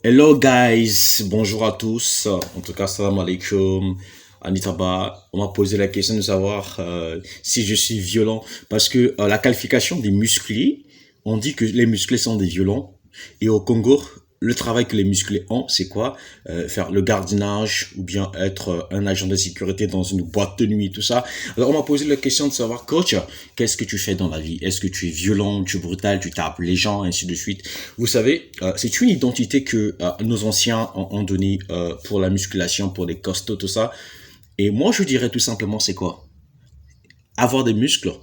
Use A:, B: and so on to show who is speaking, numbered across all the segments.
A: Hello guys, bonjour à tous. En tout cas, salam alaikum. Anitaba, on m'a posé la question de savoir si je suis violent parce que la qualification des musclés, on dit que les musclés sont des violents et au Congo, le travail que les musclés ont, c'est quoi? Faire le gardiennage ou bien être un agent de sécurité dans une boîte de nuit, tout ça. Alors on m'a posé la question de savoir, coach, qu'est-ce que tu fais dans la vie? Est-ce que tu es violent, tu es brutal, tu tapes les gens, ainsi de suite? Vous savez, c'est une identité que nos anciens ont donnée pour la musculation, pour les costauds, tout ça. Et moi, je dirais tout simplement, c'est quoi? Avoir des muscles,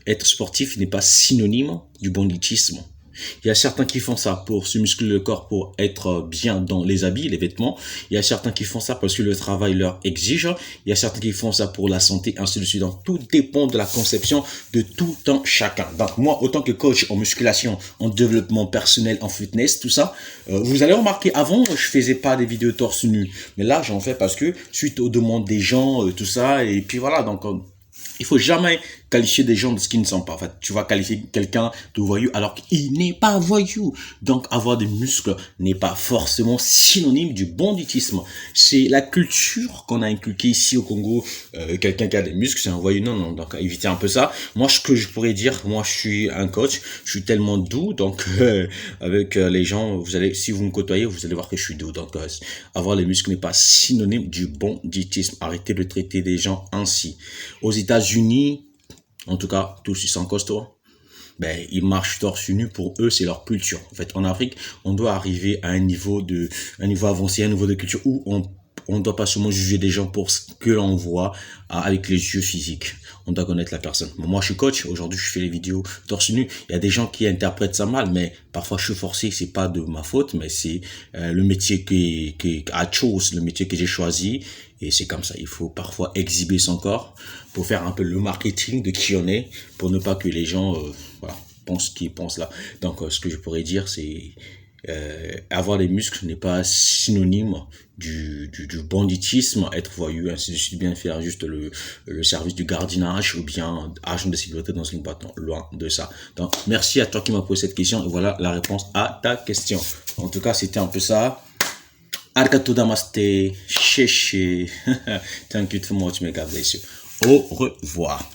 A: être sportif n'est pas synonyme du banditisme. Il y a certains qui font ça pour se muscler le corps, pour être bien dans les habits, les vêtements. Il y a certains qui font ça parce que le travail leur exige. Il y a certains qui font ça pour la santé, ainsi de suite. Donc, tout dépend de la conception de tout un chacun. Donc, moi, autant que coach en musculation, en développement personnel, en fitness, tout ça, vous allez remarquer, avant, je faisais pas des vidéos torse nu. Mais là, j'en fais parce que, suite aux demandes des gens, tout ça, et puis voilà, donc, il faut jamais qualifier des gens de ce qu'ils ne sont pas. En fait, tu vas qualifier quelqu'un de voyou alors qu'il n'est pas voyou. Donc, avoir des muscles n'est pas forcément synonyme du banditisme. C'est la culture qu'on a inculquée ici au Congo. Quelqu'un qui a des muscles, c'est un voyou. Non, non. Donc, éviter un peu ça. Moi, ce que je pourrais dire, moi, je suis un coach. Je suis tellement doux. Donc, avec les gens, vous allez, si vous me côtoyez, vous allez voir que je suis doux. Donc, avoir les muscles n'est pas synonyme du banditisme. Arrêtez de traiter des gens ainsi. Aux États-Unis, en tout cas, tous ils sont costauds. Ben, ils marchent torse nu, pour eux, c'est leur culture. En fait, en Afrique, on doit arriver à un niveau avancé, un niveau de culture où on ne doit pas seulement juger des gens pour ce que l'on voit avec les yeux physiques. On doit connaître la personne. Moi, je suis coach. Aujourd'hui, je fais les vidéos torse nu. Il y a des gens qui interprètent ça mal, mais parfois, je suis forcé. C'est pas de ma faute, mais c'est le métier à chose, le métier que j'ai choisi. Et c'est comme ça. Il faut parfois exhiber son corps pour faire un peu le marketing de qui on est, pour ne pas que les gens voilà, pensent ce qu'ils pensent là. Donc, ce que je pourrais dire, c'est avoir des muscles n'est pas synonyme du banditisme, être voyou, ainsi de suite, bien faire juste le service du gardiennage ou bien agent de sécurité dans une boîte. Non, loin de ça. Donc, merci à toi qui m'as posé cette question et voilà la réponse à ta question. En tout cas, c'était un peu ça. Arigatou damaste, chéché. Thank you so much, mes gars, au revoir.